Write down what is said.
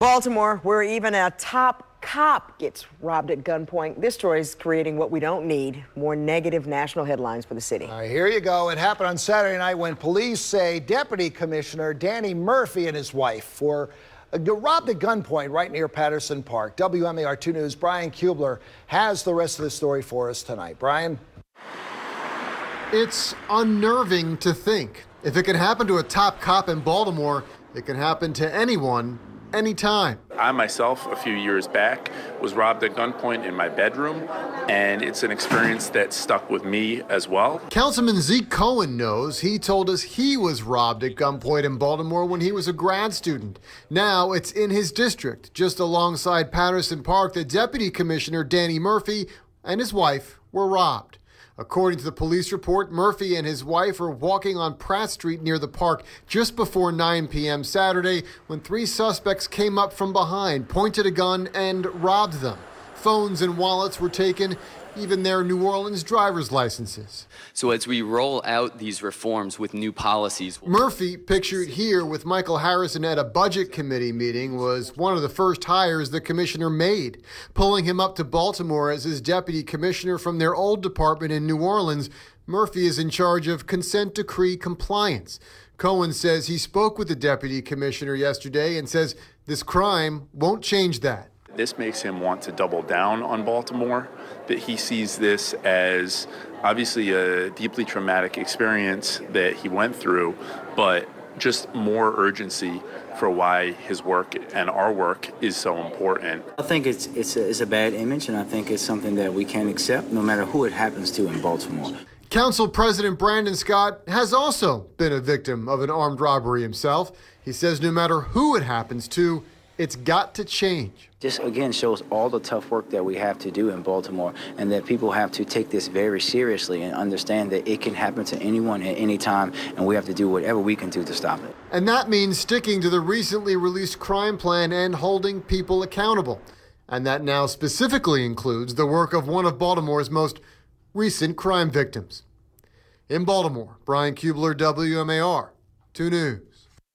Baltimore, where even a top cop gets robbed at gunpoint. This story is creating what we don't need, more negative national headlines for the city. All right, here you go. It happened on Saturday night when police say Deputy Commissioner Danny Murphy and his wife were robbed at gunpoint right near Patterson Park. WMAR 2 News' Brian Kubler has the rest of the story for us tonight. Brian? It's unnerving to think. If it can happen to a top cop in Baltimore, it can happen to anyone, anytime. I myself, a few years back, was robbed at gunpoint in my bedroom, and it's an experience that stuck with me as well. Councilman Zeke Cohen knows. He told us he was robbed at gunpoint in Baltimore when he was a grad student. Now it's in his district, just alongside Patterson Park, that Deputy Commissioner Danny Murphy and his wife were robbed. According to the police report, Murphy and his wife were walking on Pratt Street near the park just before 9 p.m. Saturday when three suspects came up from behind, pointed a gun, and robbed them. Phones and wallets were taken, even their New Orleans driver's licenses. So as we roll out these reforms with new policies... Murphy, pictured here with Michael Harrison at a budget committee meeting, was one of the first hires the commissioner made. Pulling him up to Baltimore as his deputy commissioner from their old department in New Orleans, Murphy is in charge of consent decree compliance. Cohen says he spoke with the deputy commissioner yesterday and says this crime won't change that. This makes him want to double down on Baltimore, that he sees this as obviously a deeply traumatic experience that he went through, but just more urgency for why his work and our work is so important. I think it's a bad image, and I think it's something that we can't accept no matter who it happens to in Baltimore. Council President Brandon Scott has also been a victim of an armed robbery himself. He says no matter who it happens to, it's got to change. This again shows all the tough work that we have to do in Baltimore, and that people have to take this very seriously and understand that it can happen to anyone at any time, and we have to do whatever we can do to stop it. And that means sticking to the recently released crime plan and holding people accountable. And that now specifically includes the work of one of Baltimore's most recent crime victims. In Baltimore, Brian Kubler, WMAR 2 News.